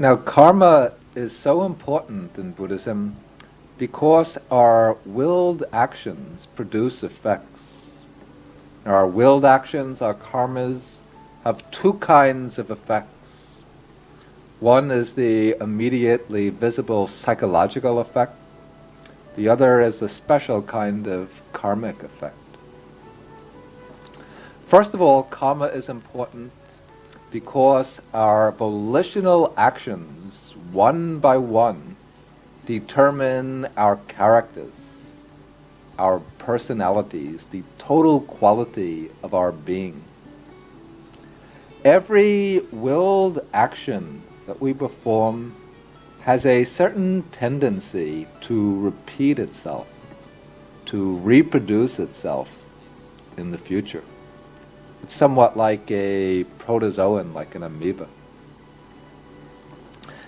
Now, karma is so important in Buddhism because our willed actions produce effects. Now, our willed actions, our karmas, have two kinds of effects. One is the immediately visible psychological effect. The other is a special kind of karmic effect. First of all, karma is important because our volitional actions, one by one, determine our characters, our personalities, the total quality of our being. Every willed action that we perform has a certain tendency to repeat itself, to reproduce itself in the future. It's somewhat like a protozoan, like an amoeba.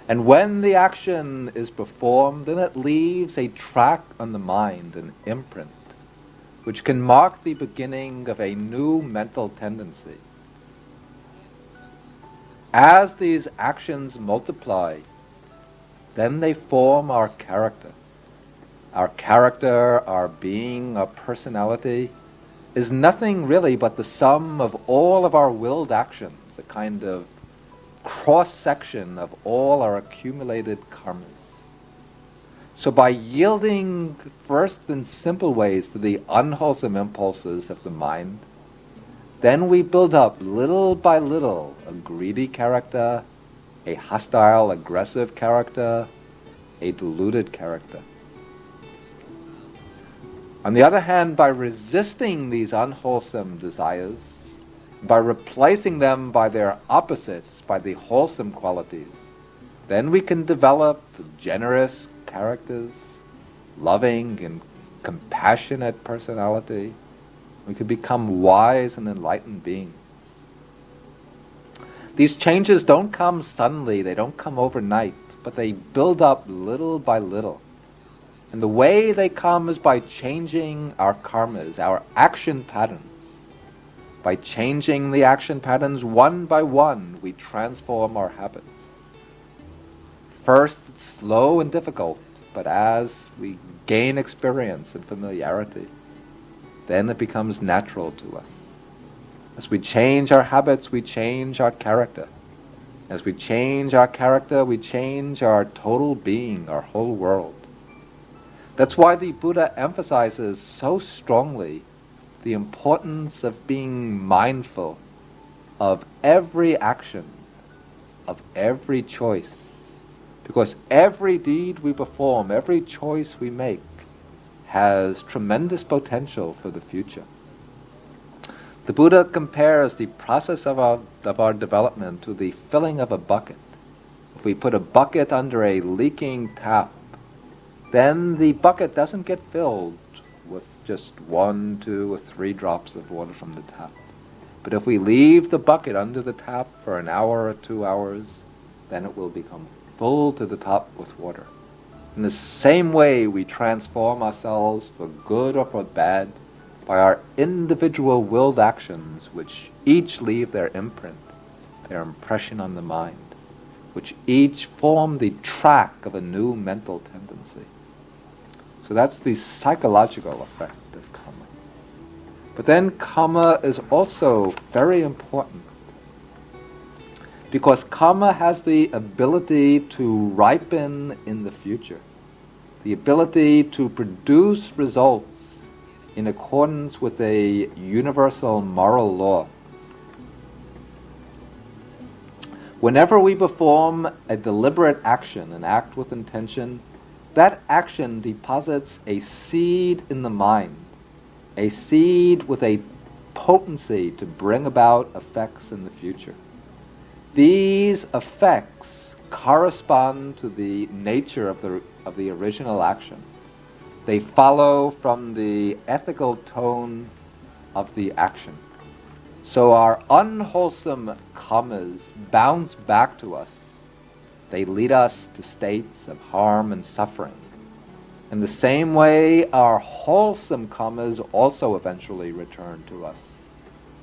And when the action is performed, then it leaves a track on the mind, an imprint, which can mark the beginning of a new mental tendency. As these actions multiply, then they form our character. Our character, our being, our personality is nothing really but the sum of all of our willed actions, a kind of cross-section of all our accumulated karmas. So by yielding first in simple ways to the unwholesome impulses of the mind, then we build up little by little a greedy character, a hostile, aggressive character, a deluded character. On the other hand, by resisting these unwholesome desires, by replacing them by their opposites, by the wholesome qualities, then we can develop generous characters, loving and compassionate personality. We can become wise and enlightened beings. These changes don't come suddenly, they don't come overnight, but they build up little by little. And the way they come is by changing our karmas, our action patterns. By changing the action patterns one by one, we transform our habits. First, it's slow and difficult, but as we gain experience and familiarity, then it becomes natural to us. As we change our habits, we change our character. As we change our character, we change our total being, our whole world. That's why the Buddha emphasizes so strongly the importance of being mindful of every action, of every choice. Because every deed we perform, every choice we make, has tremendous potential for the future. The Buddha compares the process of our development to the filling of a bucket. If we put a bucket under a leaking tap, then the bucket doesn't get filled with just 1, 2, or 3 drops of water from the tap. But if we leave the bucket under the tap for an hour or 2 hours, then it will become full to the top with water. In the same way, we transform ourselves for good or for bad by our individual willed actions, which each leave their imprint, their impression on the mind, which each form the track of a new mental tendency. So that's the psychological effect of karma. But then karma is also very important, because karma has the ability to ripen in the future, the ability to produce results in accordance with a universal moral law. Whenever we perform a deliberate action, an act with intention, that action deposits a seed in the mind, a seed with a potency to bring about effects in the future. These effects correspond to the nature of the original action. They follow from the ethical tone of the action. So our unwholesome karmas bounce back to us. They lead us to states of harm and suffering. In the same way, our wholesome karmas also eventually return to us,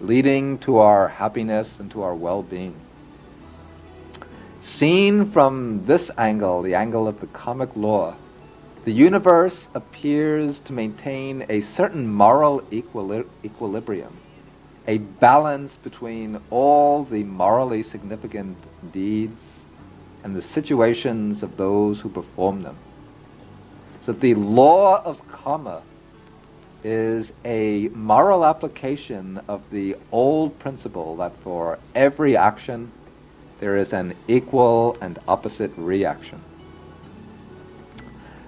leading to our happiness and to our well-being. Seen from this angle, the angle of the karmic law, the universe appears to maintain a certain moral equilibrium, a balance between all the morally significant deeds and the situations of those who perform them. So the law of karma is a moral application of the old principle that for every action there is an equal and opposite reaction.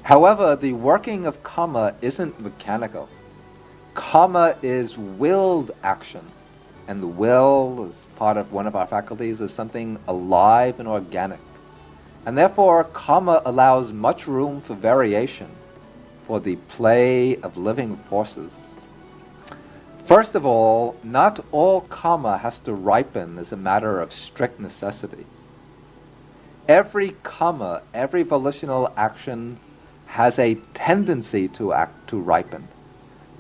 However, the working of karma isn't mechanical. Karma is willed action, and the will, as part of one of our faculties, is something alive and organic. And therefore, karma allows much room for variation, for the play of living forces. First of all, not all karma has to ripen as a matter of strict necessity. Every karma, every volitional action has a tendency to ripen,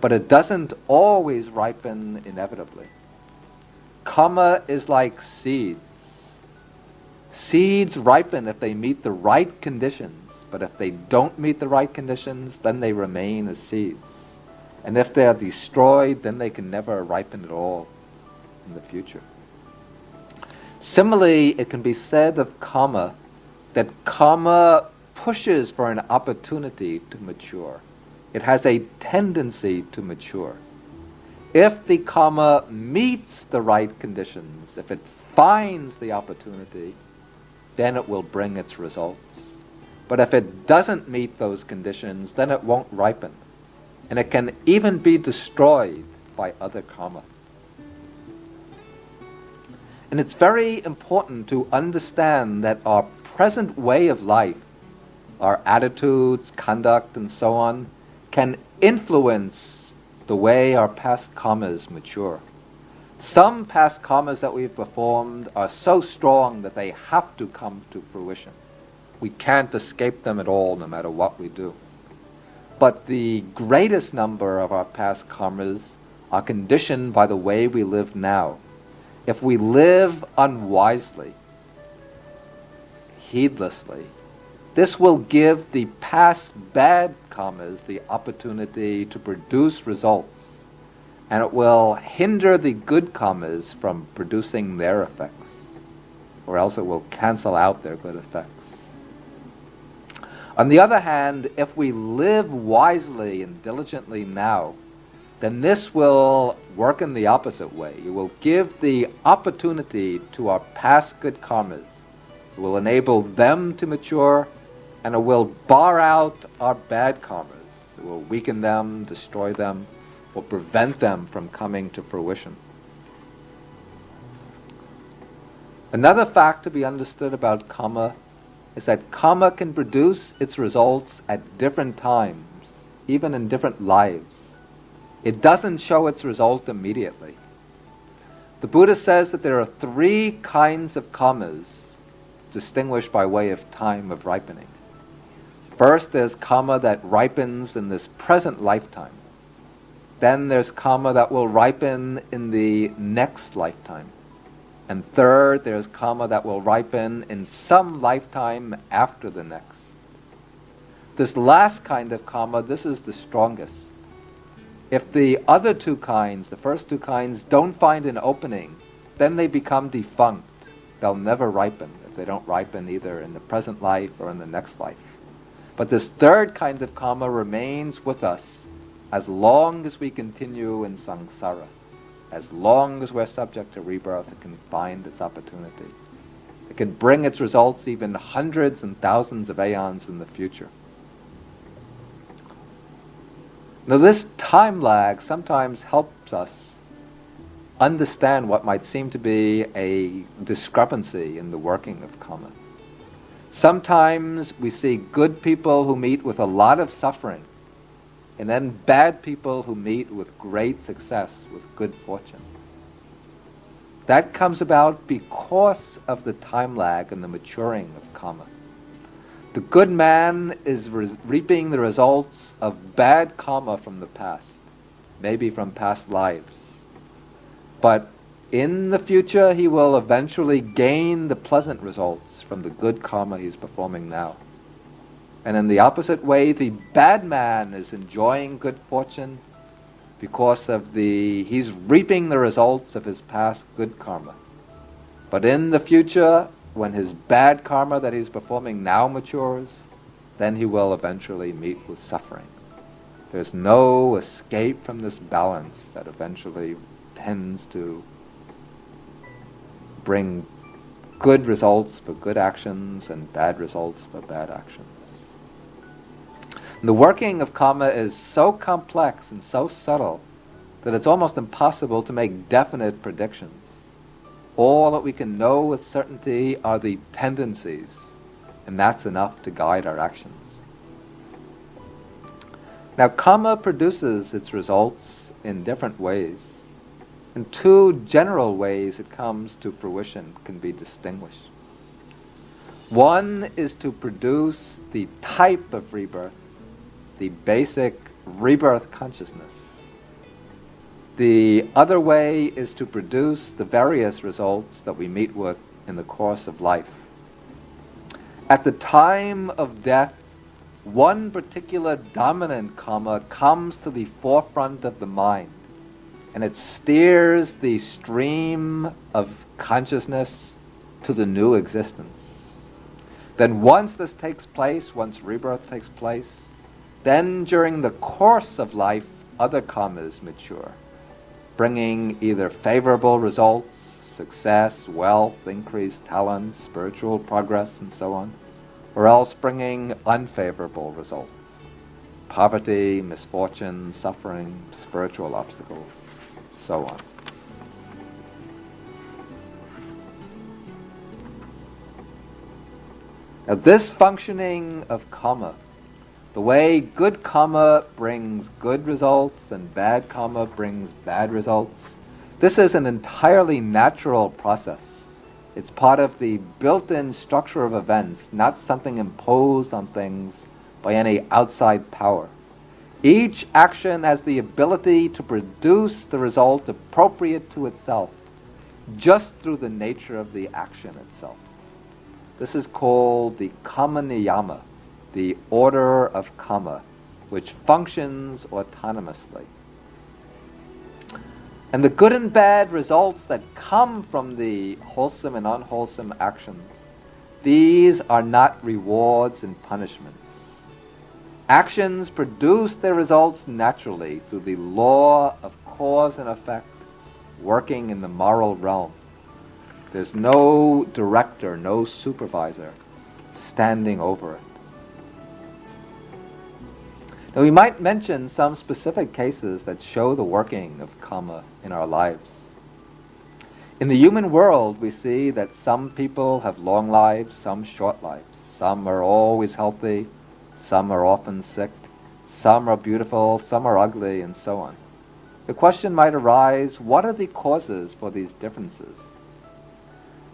but it doesn't always ripen inevitably. Karma is like seeds. Seeds ripen if they meet the right conditions, but if they don't meet the right conditions, then they remain as seeds. And if they are destroyed, then they can never ripen at all in the future. Similarly, it can be said of karma that karma pushes for an opportunity to mature. It has a tendency to mature. If the karma meets the right conditions, if it finds the opportunity, then it will bring its results. But if it doesn't meet those conditions, then it won't ripen. And it can even be destroyed by other karma. And it's very important to understand that our present way of life, our attitudes, conduct, and so on, can influence the way our past karmas mature. Some past karmas that we've performed are so strong that they have to come to fruition. We can't escape them at all, no matter what we do. But the greatest number of our past karmas are conditioned by the way we live now. If we live unwisely, heedlessly, this will give the past bad karmas the opportunity to produce results, and it will hinder the good karmas from producing their effects, or else it will cancel out their good effects. On the other hand, if we live wisely and diligently now, then this will work in the opposite way. It will give the opportunity to our past good karmas. It will enable them to mature, and it will bar out our bad karmas. It will weaken them, destroy them, or prevent them from coming to fruition. Another fact to be understood about karma is that karma can produce its results at different times, even in different lives. It doesn't show its result immediately. The Buddha says that there are three kinds of karmas distinguished by way of time of ripening. First, there's karma that ripens in this present lifetime. Then there's karma that will ripen in the next lifetime. And third, there's karma that will ripen in some lifetime after the next. This last kind of karma, this is the strongest. If the other two kinds, the first two kinds, don't find an opening, then they become defunct. They'll never ripen if they don't ripen either in the present life or in the next life. But this third kind of karma remains with us as long as we continue in samsara. As long as we're subject to rebirth, it can find its opportunity. It can bring its results even hundreds and thousands of aeons in the future. Now, this time lag sometimes helps us understand what might seem to be a discrepancy in the working of karma. Sometimes we see good people who meet with a lot of suffering, and then bad people who meet with great success, with good fortune. That comes about because of the time lag and the maturing of karma. The good man is reaping the results of bad karma from the past, maybe from past lives. But in the future he will eventually gain the pleasant results from the good karma he's performing now. And in the opposite way, the bad man is enjoying good fortune because he's reaping the results of his past good karma. But in the future, when his bad karma that he's performing now matures, then he will eventually meet with suffering. There's no escape from this balance that eventually tends to bring good results for good actions and bad results for bad actions. And the working of karma is so complex and so subtle that it's almost impossible to make definite predictions. All that we can know with certainty are the tendencies, and that's enough to guide our actions. Now, karma produces its results in different ways. In two general ways it comes to fruition can be distinguished. One is to produce the type of rebirth, the basic rebirth consciousness. The other way is to produce the various results that we meet with in the course of life. At the time of death, one particular dominant karma comes to the forefront of the mind, and it steers the stream of consciousness to the new existence. Then once this takes place, once rebirth takes place, then during the course of life, other karmas mature, bringing either favorable results, success, wealth, increased talents, spiritual progress, and so on, or else bringing unfavorable results, poverty, misfortune, suffering, spiritual obstacles, so on. Now this functioning of karma, the way good karma brings good results and bad karma brings bad results, this is an entirely natural process. It's part of the built-in structure of events, not something imposed on things by any outside power. Each action has the ability to produce the result appropriate to itself, just through the nature of the action itself. This is called the Kamma Niyama, the order of karma, which functions autonomously. And the good and bad results that come from the wholesome and unwholesome actions, these are not rewards and punishments. Actions produce their results naturally through the law of cause and effect working in the moral realm. There's no director, no supervisor standing over it. Now we might mention some specific cases that show the working of karma in our lives. In the human world, we see that some people have long lives, some short lives. Some are always healthy, some are often sick, some are beautiful, some are ugly, and so on. The question might arise, what are the causes for these differences?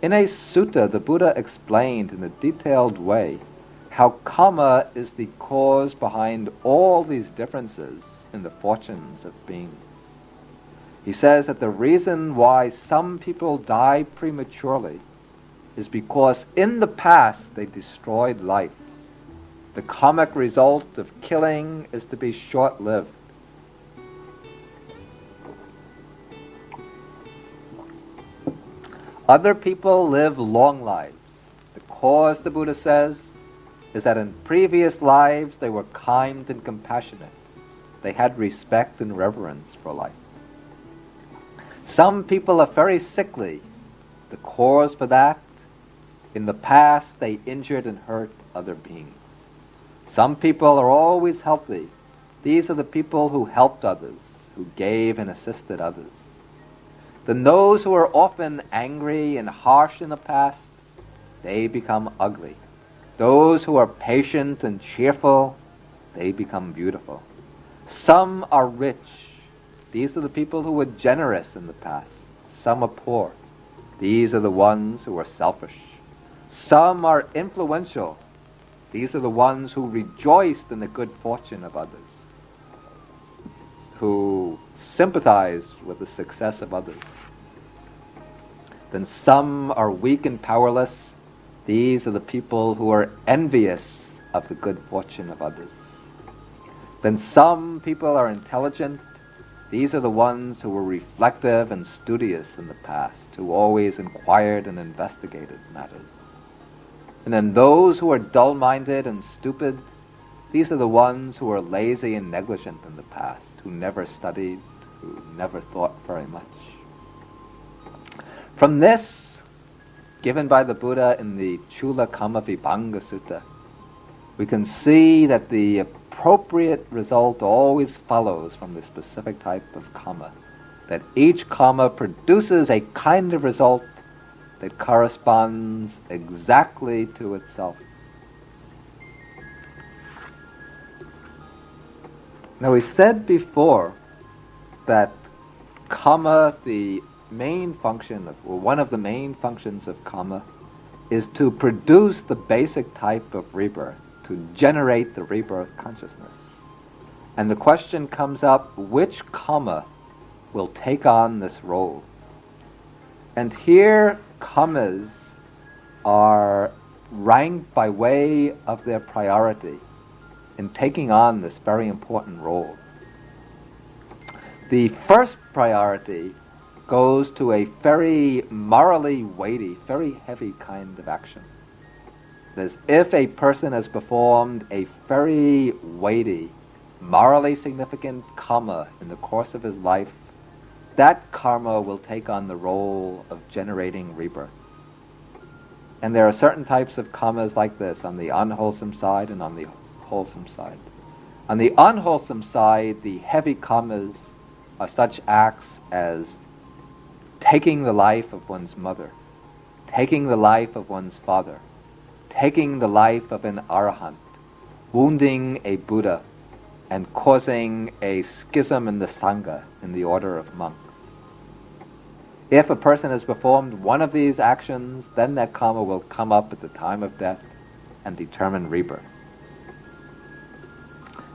In a sutta, the Buddha explained in a detailed way how karma is the cause behind all these differences in the fortunes of beings. He says that the reason why some people die prematurely is because in the past they destroyed life. The karmic result of killing is to be short-lived. Other people live long lives. The cause, the Buddha says, is that in previous lives they were kind and compassionate. They had respect and reverence for life. Some people are very sickly. The cause for that, in the past they injured and hurt other beings. Some people are always healthy. These are the people who helped others, who gave and assisted others. Then those who are often angry and harsh in the past, they become ugly. Those who are patient and cheerful, they become beautiful. Some are rich. These are the people who were generous in the past. Some are poor. These are the ones who are selfish. Some are influential. These are the ones who rejoiced in the good fortune of others, who sympathize with the success of others. Then some are weak and powerless. These are the people who are envious of the good fortune of others. Then some people are intelligent. These are the ones who were reflective and studious in the past, who always inquired and investigated matters. And then those who are dull-minded and stupid, these are the ones who are lazy and negligent in the past, who never studied, who never thought very much. From this, given by the Buddha in the Chula Kamma Vibhanga Sutta, we can see that the appropriate result always follows from the specific type of karma, that each karma produces a kind of result that corresponds exactly to itself. Now, we said before that karma, the main function of, or one of the main functions of karma, is to produce the basic type of rebirth, to generate the rebirth consciousness. And the question comes up, which karma will take on this role? And here, karmas are ranked by way of their priority in taking on this very important role. The first priority goes to a very morally weighty, very heavy kind of action. That is, if a person has performed a very weighty, morally significant karma in the course of his life, that karma will take on the role of generating rebirth. And there are certain types of karmas like this, on the unwholesome side and on the wholesome side. On the unwholesome side, the heavy karmas are such acts as taking the life of one's mother, taking the life of one's father, taking the life of an arahant, wounding a Buddha, and causing a schism in the Sangha, in the order of monks. If a person has performed one of these actions, then that karma will come up at the time of death and determine rebirth.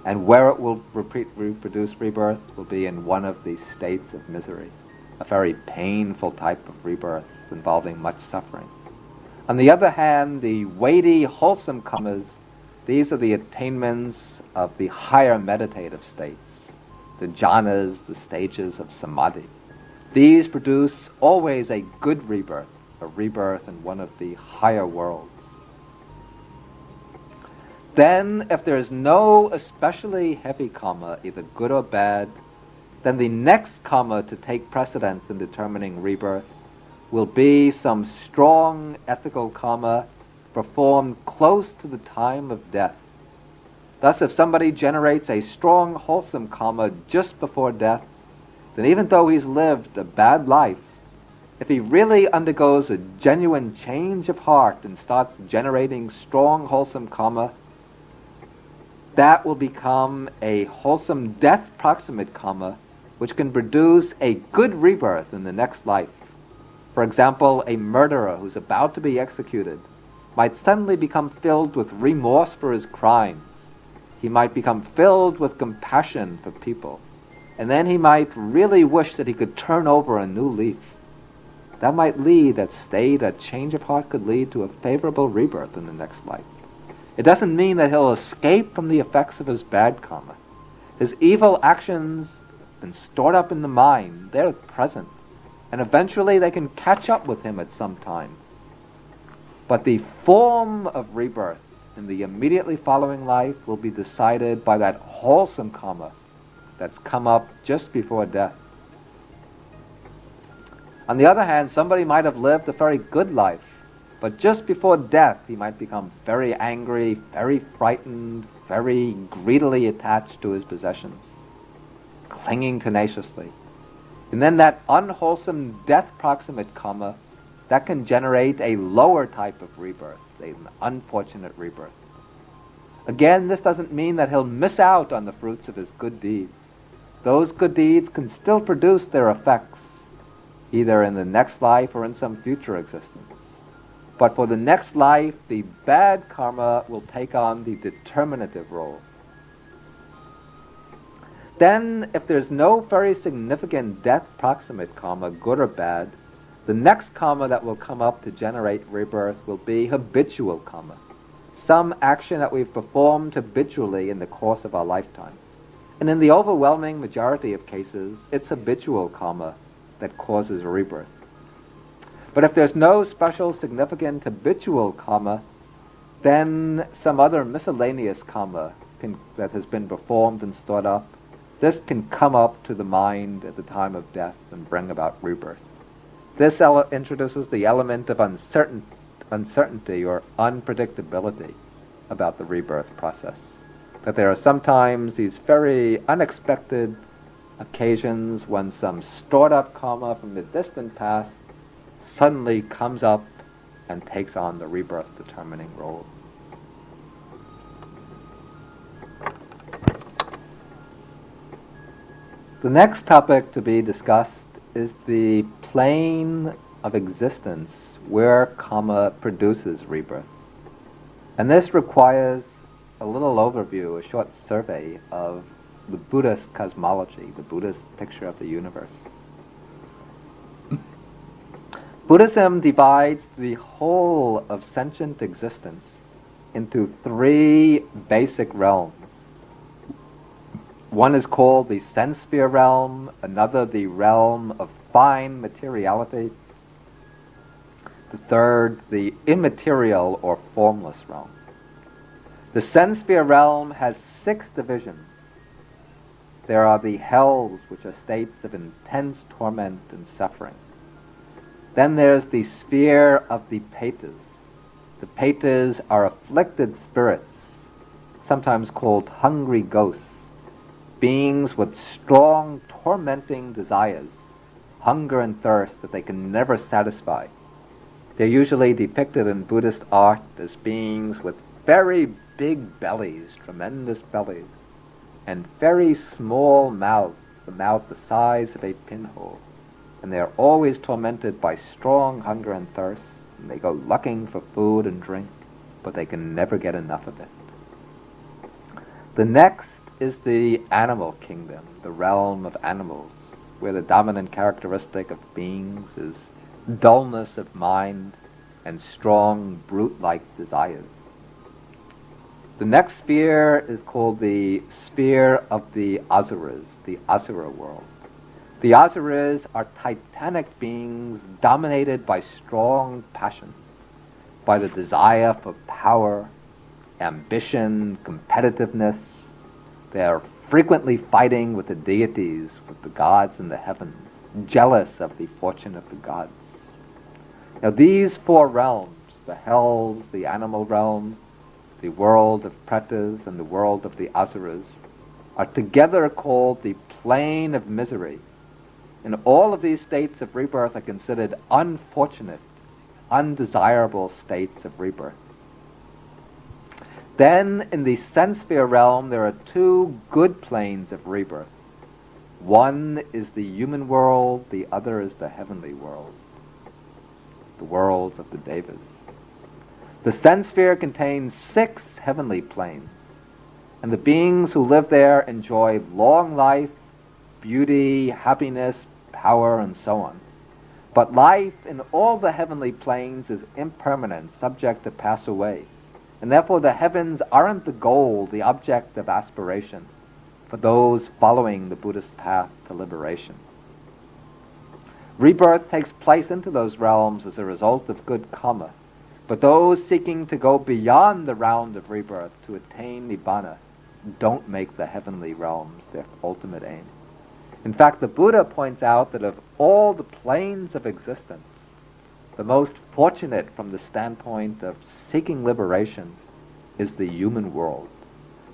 And where it will reproduce rebirth will be in one of these states of misery, a very painful type of rebirth involving much suffering. On the other hand, the weighty, wholesome karmas, these are the attainments of the higher meditative states, the jhanas, the stages of samadhi. These produce always a good rebirth, a rebirth in one of the higher worlds. Then, if there is no especially heavy karma, either good or bad, then the next karma to take precedence in determining rebirth will be some strong ethical karma performed close to the time of death. Thus, if somebody generates a strong, wholesome karma just before death, then even though he's lived a bad life, if he really undergoes a genuine change of heart and starts generating strong, wholesome karma, that will become a wholesome death proximate karma, which can produce a good rebirth in the next life. For example, a murderer who's about to be executed might suddenly become filled with remorse for his crimes. He might become filled with compassion for people. And then he might really wish that he could turn over a new leaf. That might lead, that change of heart could lead to a favorable rebirth in the next life. It doesn't mean that he'll escape from the effects of his bad karma. His evil actions have been stored up in the mind. They're present. And eventually they can catch up with him at some time. But the form of rebirth in the immediately following life will be decided by that wholesome karma that's come up just before death. On the other hand, somebody might have lived a very good life, but just before death he might become very angry, very frightened, very greedily attached to his possessions, clinging tenaciously. And then that unwholesome death proximate karma, that can generate a lower type of rebirth, an unfortunate rebirth. Again, this doesn't mean that he'll miss out on the fruits of his good deeds. Those good deeds can still produce their effects, either in the next life or in some future existence. But for the next life, the bad karma will take on the determinative role. Then, if there's no very significant death proximate karma, good or bad, The next karma that will come up to generate rebirth will be habitual karma, some action that we've performed habitually in the course of our lifetime. And in the overwhelming majority of cases, it's habitual karma that causes rebirth. But if there's no special significant habitual karma, then some other miscellaneous karma that has been performed and stored up, this can come up to the mind at the time of death and bring about rebirth. This introduces the element of uncertainty or unpredictability about the rebirth process. That there are sometimes these very unexpected occasions when some stored up karma from the distant past suddenly comes up and takes on the rebirth determining role. The next topic to be discussed is the plane of existence where karma produces rebirth. And this requires a little overview, a short survey of the Buddhist cosmology, the Buddhist picture of the universe. Buddhism divides the whole of sentient existence into three basic realms. One is called the sense sphere realm, another the realm of fine materiality, the third the immaterial or formless realm. The sense sphere realm has 6 divisions. There are the hells, which are states of intense torment and suffering. Then there's the sphere of the petas. The petas are afflicted spirits, sometimes called hungry ghosts, beings with strong tormenting desires, hunger and thirst that they can never satisfy. They're usually depicted in Buddhist art as beings with very big bellies, tremendous bellies, and very small mouths, the mouth the size of a pinhole. And they're always tormented by strong hunger and thirst, and they go looking for food and drink, but they can never get enough of it. The next is the animal kingdom, the realm of animals, where the dominant characteristic of beings is dullness of mind and strong brute-like desires. The next sphere is called the sphere of the asuras, the asura world. The asuras are titanic beings dominated by strong passion, by the desire for power, ambition, competitiveness. They are frequently fighting with the deities, with the gods in the heavens, jealous of the fortune of the gods. Now these 4 realms, the hells, the animal realm, the world of pretas, and the world of the asuras, are together called the plane of misery. And all of these states of rebirth are considered unfortunate, undesirable states of rebirth. Then, in the sense sphere realm, there are 2 good planes of rebirth. One is the human world, the other is the heavenly world, the worlds of the devas. The sense sphere contains 6 heavenly planes, and the beings who live there enjoy long life, beauty, happiness, power, and so on. But life in all the heavenly planes is impermanent, subject to pass away. And therefore the heavens aren't the goal, the object of aspiration for those following the Buddhist path to liberation. Rebirth takes place into those realms as a result of good karma. But those seeking to go beyond the round of rebirth to attain Nibbana don't make the heavenly realms their ultimate aim. In fact, the Buddha points out that of all the planes of existence, the most fortunate from the standpoint of seeking liberation is the human world.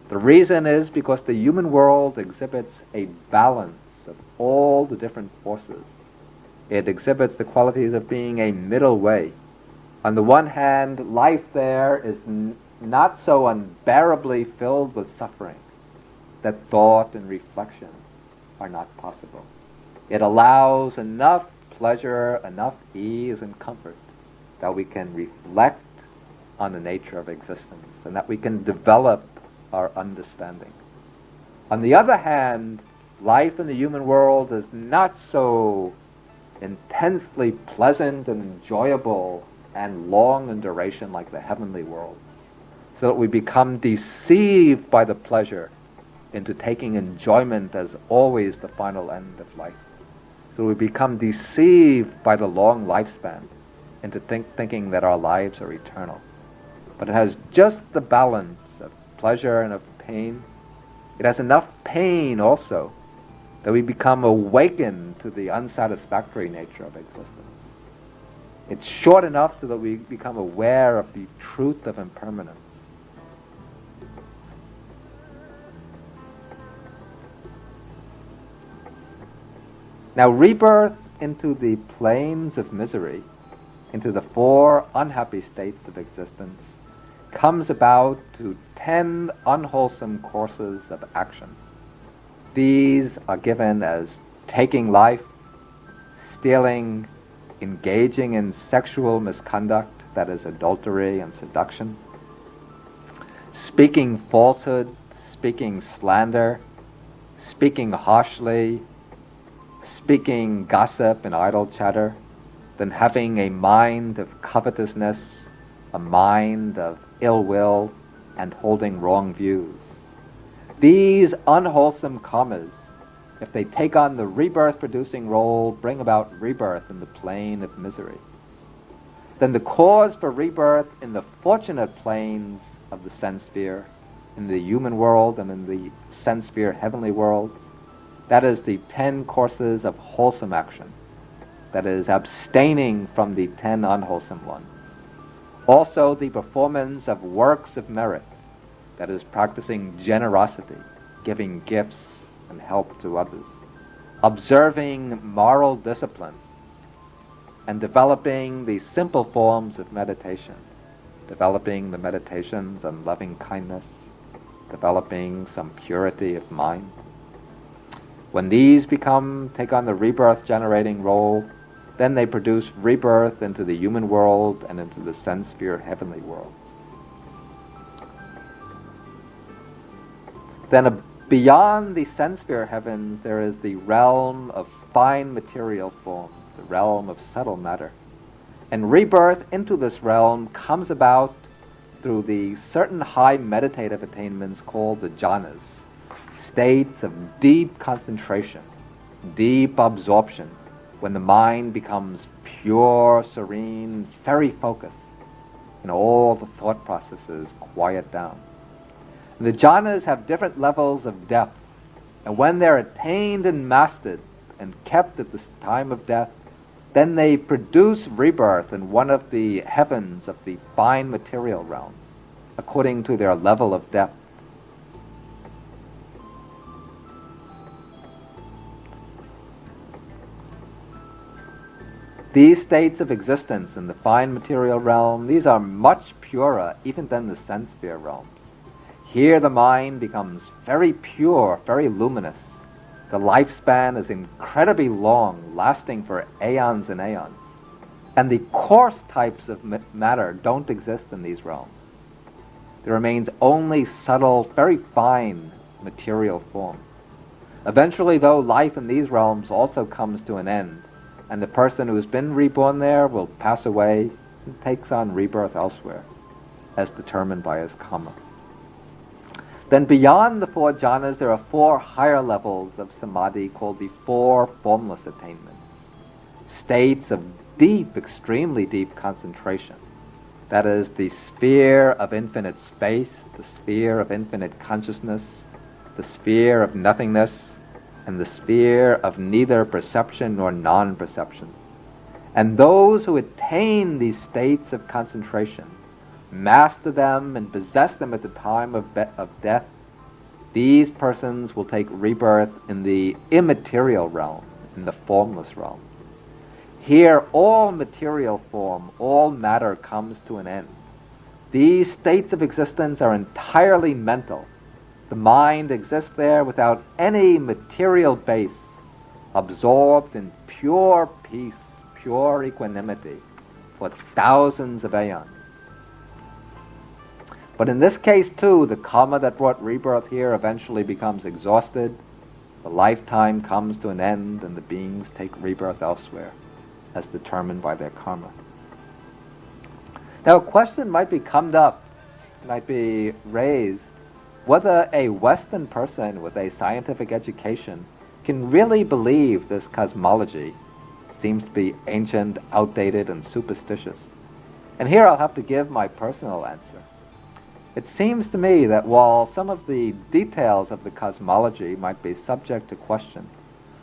The reason is because the human world exhibits a balance of all the different forces. It exhibits the qualities of being a middle way. On the one hand, life there is not so unbearably filled with suffering that thought and reflection are not possible. It allows enough pleasure, enough ease and comfort that we can reflect on the nature of existence and that we can develop our understanding. On the other hand, life in the human world is not so intensely pleasant and enjoyable and long in duration like the heavenly world, so that we become deceived by the pleasure into taking enjoyment as always the final end of life. So we become deceived by the long lifespan into thinking that our lives are eternal. But it has just the balance of pleasure and of pain. It has enough pain also that we become awakened to the unsatisfactory nature of existence. It's short enough so that we become aware of the truth of impermanence. Now, rebirth into the planes of misery, into the 4 unhappy states of existence, comes about through 10 unwholesome courses of action. These are given as taking life, stealing, engaging in sexual misconduct, that is adultery and seduction, speaking falsehood, speaking slander, speaking harshly, speaking gossip and idle chatter, then having a mind of covetousness, a mind of ill will, and holding wrong views. These unwholesome kammas, if they take on the rebirth-producing role, bring about rebirth in the plane of misery. Then the cause for rebirth in the fortunate planes of the sense sphere, in the human world and in the sense sphere heavenly world, that is the 10 courses of wholesome action, that is abstaining from the 10 unwholesome ones. Also the performance of works of merit, that is practicing generosity, giving gifts and help to others, observing moral discipline, and developing the simple forms of meditation, developing the meditations on loving kindness, developing some purity of mind. When these take on the rebirth-generating role, then they produce rebirth into the human world and into the sense sphere heavenly world. Then beyond the sense sphere heavens, there is the realm of fine material forms, the realm of subtle matter. And rebirth into this realm comes about through the certain high meditative attainments called the jhanas, states of deep concentration, deep absorption, when the mind becomes pure, serene, very focused, and all the thought processes quiet down. And the jhanas have different levels of depth, and when they're attained and mastered and kept at the time of death, then they produce rebirth in one of the heavens of the fine material realm, according to their level of depth. These states of existence in the fine material realm, these are much purer even than the sense sphere realms. Here the mind becomes very pure, very luminous. The lifespan is incredibly long, lasting for aeons and aeons. And the coarse types of matter don't exist in these realms. There remains only subtle, very fine material form. Eventually, though, life in these realms also comes to an end, and the person who has been reborn there will pass away and takes on rebirth elsewhere, as determined by his karma. Then beyond the 4 jhanas, there are 4 higher levels of samadhi called the 4 formless attainments, states of deep, extremely deep concentration. That is the sphere of infinite space, the sphere of infinite consciousness, the sphere of nothingness, and the sphere of neither perception nor non-perception. And those who attain these states of concentration, master them and possess them at the time of death, these persons will take rebirth in the immaterial realm, in the formless realm. Here all material form, all matter comes to an end. These states of existence are entirely mental. The mind exists there without any material base, absorbed in pure peace, pure equanimity for thousands of aeons. But in this case too, the karma that brought rebirth here eventually becomes exhausted, the lifetime comes to an end, and the beings take rebirth elsewhere. as determined by their karma. Now, a question might be raised, whether a Western person with a scientific education can really believe this cosmology seems to be ancient, outdated, and superstitious. And here I'll have to give my personal answer. It seems to me that while some of the details of the cosmology might be subject to question,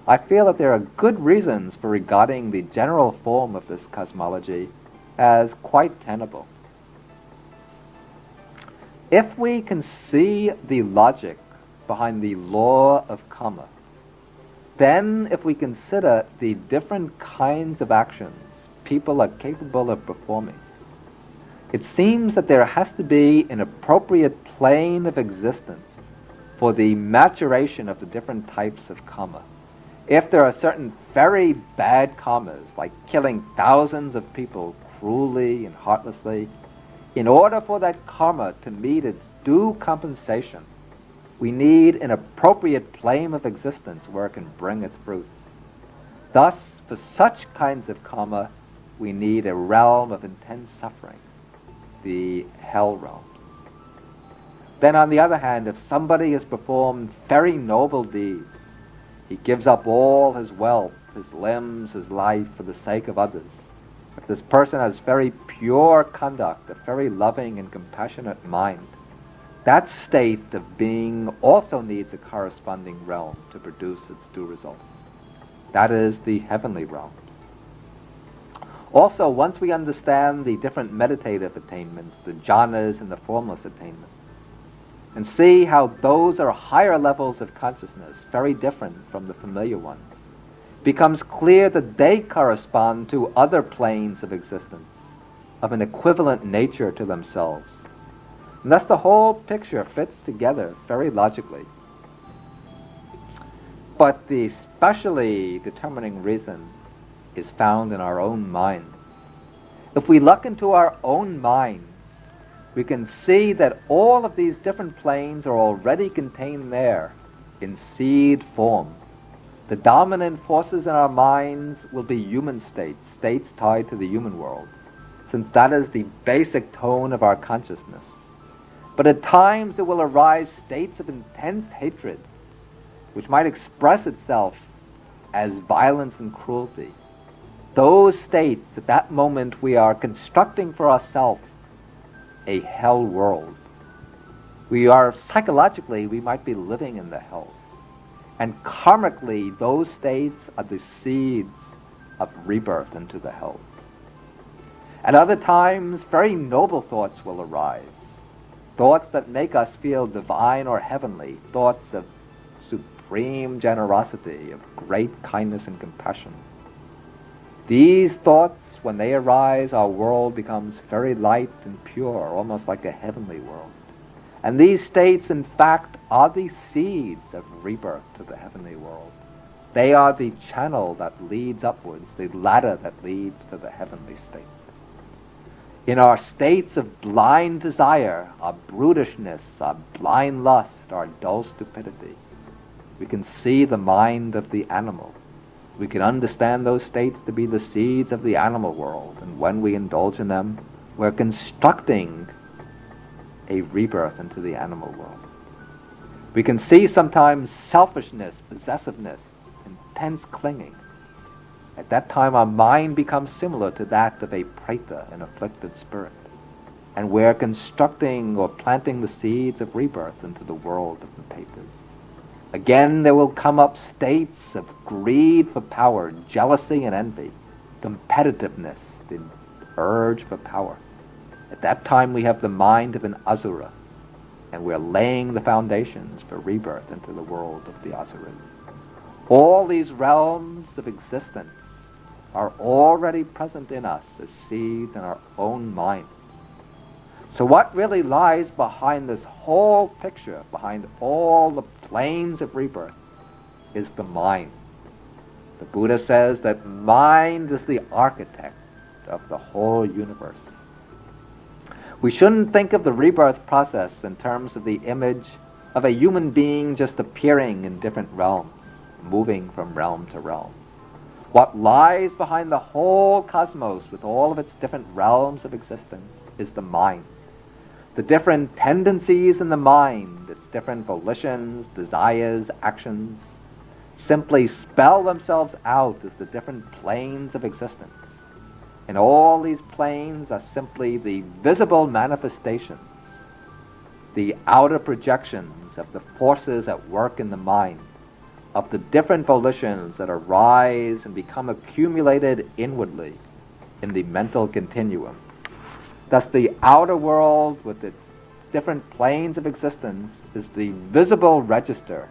I feel that there are good reasons for regarding the general form of this cosmology as quite tenable. If we can see the logic behind the law of karma, then if we consider the different kinds of actions people are capable of performing, it seems that there has to be an appropriate plane of existence for the maturation of the different types of karma. If there are certain very bad karmas, like killing thousands of people cruelly and heartlessly, in order for that karma to meet its due compensation, we need an appropriate plane of existence where it can bring its fruit. Thus, for such kinds of karma, we need a realm of intense suffering, the hell realm. Then on the other hand, if somebody has performed very noble deeds, he gives up all his wealth, his limbs, his life for the sake of others. If this person has very pure conduct, a very loving and compassionate mind, that state of being also needs a corresponding realm to produce its due results. That is the heavenly realm. Also, once we understand the different meditative attainments, the jhanas and the formless attainments, and see how those are higher levels of consciousness, very different from the familiar ones, it becomes clear that they correspond to other planes of existence, of an equivalent nature to themselves. And thus the whole picture fits together very logically. But the specially determining reason is found in our own mind. If we look into our own mind, we can see that all of these different planes are already contained there in seed form. The dominant forces in our minds will be human states, states tied to the human world, since that is the basic tone of our consciousness. But at times there will arise states of intense hatred, which might express itself as violence and cruelty. Those states, at that moment, we are constructing for ourselves a hell world. Psychologically, we might be living in the hell. And karmically, those states are the seeds of rebirth into the hell. At other times, very noble thoughts will arise. Thoughts that make us feel divine or heavenly. Thoughts of supreme generosity, of great kindness and compassion. These thoughts, when they arise, our world becomes very light and pure, almost like a heavenly world. And these states, in fact, are the seeds of rebirth to the heavenly world. They are the channel that leads upwards, the ladder that leads to the heavenly state. In our states of blind desire, our brutishness, our blind lust, our dull stupidity, we can see the mind of the animal. We can understand those states to be the seeds of the animal world, and when we indulge in them, we're constructing a rebirth into the animal world. We can see sometimes selfishness, possessiveness, intense clinging. At that time, our mind becomes similar to that of a preta, an afflicted spirit, and we're constructing or planting the seeds of rebirth into the world of the petas. Again, there will come up states of greed for power, jealousy and envy, competitiveness, the urge for power. At that time, we have the mind of an asura, and we're laying the foundations for rebirth into the world of the asuras. All these realms of existence are already present in us as seeds in our own mind. So what really lies behind this whole picture, behind all the planes of rebirth, is the mind. The Buddha says that mind is the architect of the whole universe. We shouldn't think of the rebirth process in terms of the image of a human being just appearing in different realms, moving from realm to realm. What lies behind the whole cosmos with all of its different realms of existence is the mind. The different tendencies in the mind, its different volitions, desires, actions, simply spell themselves out as the different planes of existence. And all these planes are simply the visible manifestations, the outer projections of the forces at work in the mind, of the different volitions that arise and become accumulated inwardly in the mental continuum. Thus the outer world with its different planes of existence is the visible register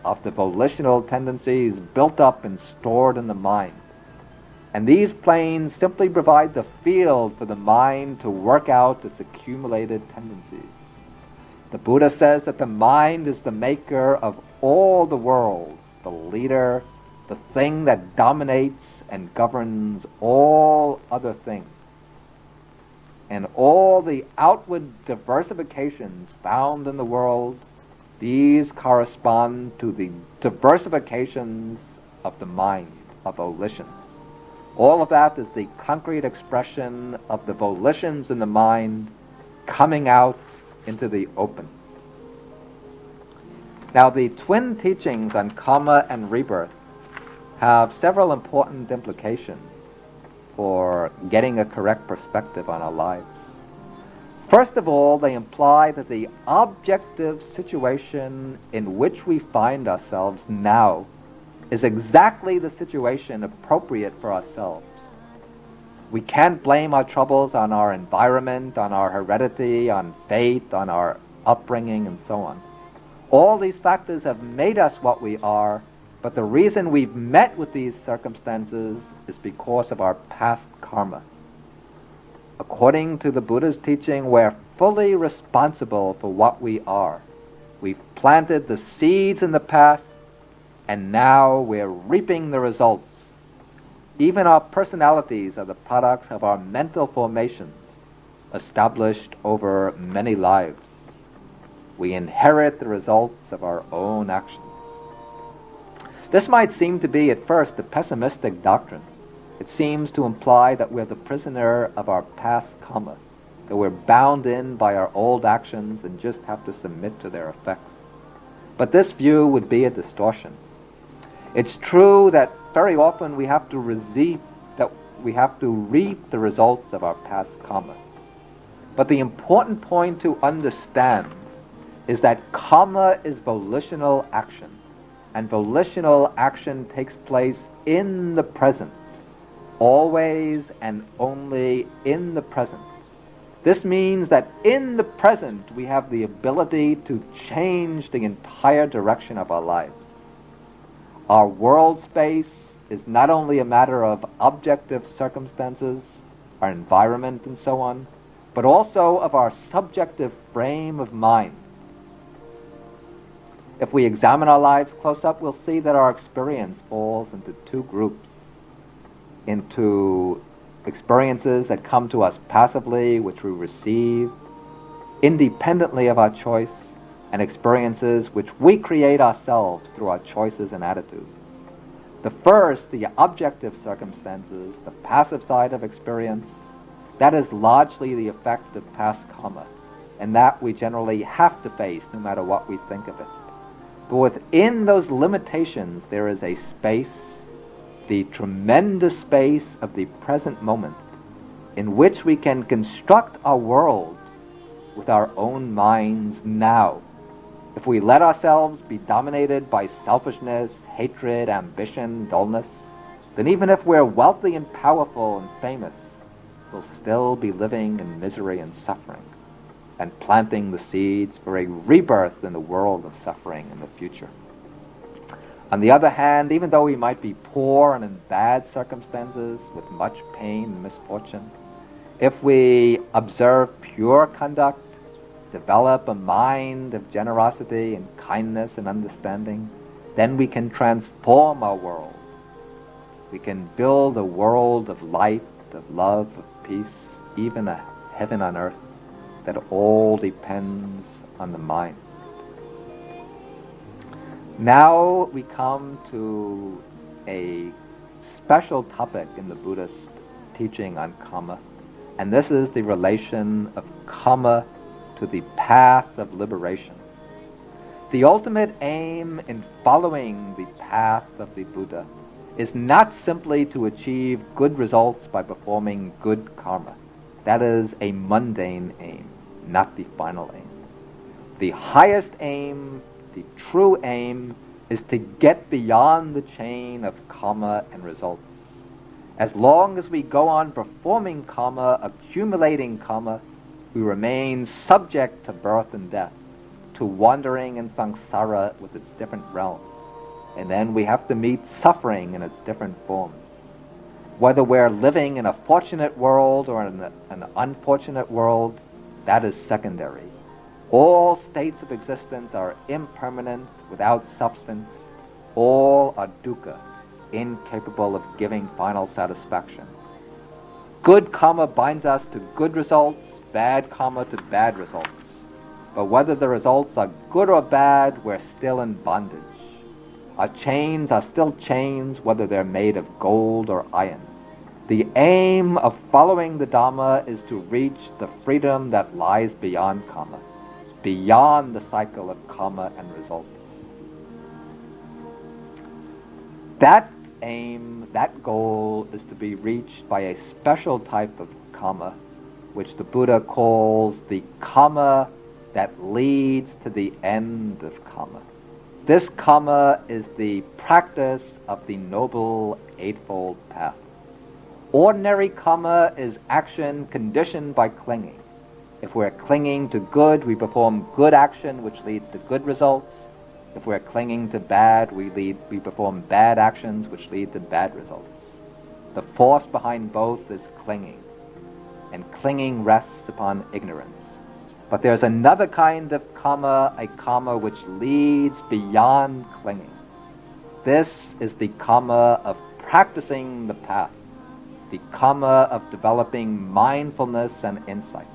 of the volitional tendencies built up and stored in the mind. And these planes simply provide the field for the mind to work out its accumulated tendencies. The Buddha says that the mind is the maker of all the world, the leader, the thing that dominates and governs all other things. And all the outward diversifications found in the world, these correspond to the diversifications of the mind, of volitions. All of that is the concrete expression of the volitions in the mind coming out into the open. Now, the twin teachings on karma and rebirth have several important implications for getting a correct perspective on our lives. First of all, they imply that the objective situation in which we find ourselves now is exactly the situation appropriate for ourselves. We can't blame our troubles on our environment, on our heredity, on fate, on our upbringing, and so on. All these factors have made us what we are, but the reason we've met with these circumstances is because of our past karma. According to the Buddha's teaching, we're fully responsible for what we are. We've planted the seeds in the past, and now we're reaping the results. Even our personalities are the products of our mental formations, established over many lives. We inherit the results of our own actions. This might seem to be at first a pessimistic doctrine. It seems to imply that we're the prisoner of our past karma, that we're bound in by our old actions and just have to submit to their effects. But this view would be a distortion. It's true that very often we have to reap the results of our past karma. But the important point to understand is that karma is volitional action, and volitional action takes place in the present, always and only in the present. This means that in the present we have the ability to change the entire direction of our lives. Our world space is not only a matter of objective circumstances, our environment and so on, but also of our subjective frame of mind. If we examine our lives close up, we'll see that our experience falls into two groups. Into experiences that come to us passively, which we receive independently of our choice, and experiences which we create ourselves through our choices and attitudes. The first, the objective circumstances, the passive side of experience, that is largely the effect of past karma, and that we generally have to face no matter what we think of it. But within those limitations there is a space, the tremendous space of the present moment, in which we can construct our world with our own minds now. If we let ourselves be dominated by selfishness, hatred, ambition, dullness, then even if we're wealthy and powerful and famous, we'll still be living in misery and suffering, and planting the seeds for a rebirth in the world of suffering in the future. On the other hand, even though we might be poor and in bad circumstances with much pain and misfortune, if we observe pure conduct, develop a mind of generosity and kindness and understanding, then we can transform our world. We can build a world of light, of love, of peace, even a heaven on earth, that all depends on the mind. Now we come to a special topic in the Buddhist teaching on Kamma, and this is the relation of Kamma to the path of liberation. The ultimate aim in following the path of the Buddha is not simply to achieve good results by performing good karma. That is a mundane aim, not the final aim. The highest aim, the true aim, is to get beyond the chain of karma and results. As long as we go on performing karma, accumulating karma, we remain subject to birth and death, to wandering in samsara with its different realms. And then we have to meet suffering in its different forms. Whether we're living in a fortunate world or in an unfortunate world, that is secondary. All states of existence are impermanent, without substance. All are dukkha, incapable of giving final satisfaction. Good karma binds us to good results, bad karma to bad results. But whether the results are good or bad, we're still in bondage. Our chains are still chains, whether they're made of gold or iron. The aim of following the Dhamma is to reach the freedom that lies beyond karma, beyond the cycle of karma and results. That aim, that goal, is to be reached by a special type of karma, which the Buddha calls the karma that leads to the end of karma. This karma is the practice of the Noble Eightfold Path. Ordinary karma is action conditioned by clinging. If we're clinging to good, we perform good action, which leads to good results. If we're clinging to bad, we perform bad actions, which lead to bad results. The force behind both is clinging, and clinging rests upon ignorance. But there's another kind of karma, a karma which leads beyond clinging. This is the karma of practicing the path, the karma of developing mindfulness and insight.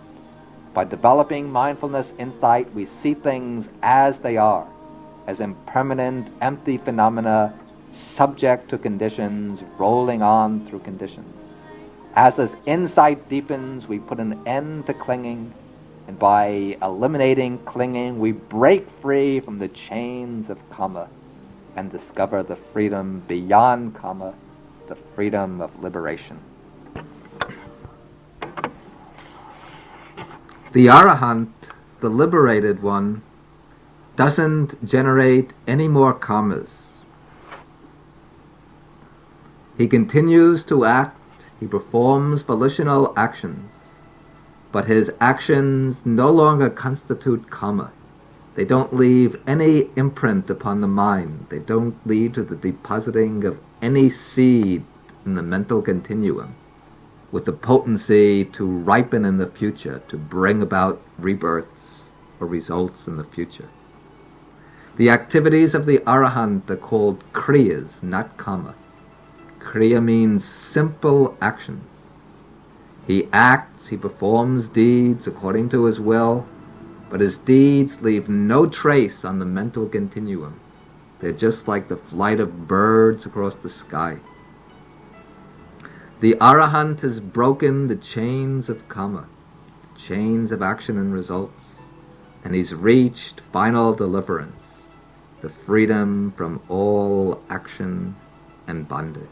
By developing mindfulness, insight, we see things as they are, as impermanent, empty phenomena, subject to conditions, rolling on through conditions. As this insight deepens, we put an end to clinging, and by eliminating clinging, we break free from the chains of karma and discover the freedom beyond karma, the freedom of liberation. The Arahant, the liberated one, doesn't generate any more karmas. He continues to act, he performs volitional actions, but his actions no longer constitute karma. They don't leave any imprint upon the mind. They don't lead to the depositing of any seed in the mental continuum with the potency to ripen in the future, to bring about rebirths or results in the future. The activities of the Arahant are called kriyas, not karma. Kriya means simple actions. He acts, he performs deeds according to his will, but his deeds leave no trace on the mental continuum. They're just like the flight of birds across the sky. The Arahant has broken the chains of karma, chains of action and results, and he's reached final deliverance, the freedom from all action and bondage.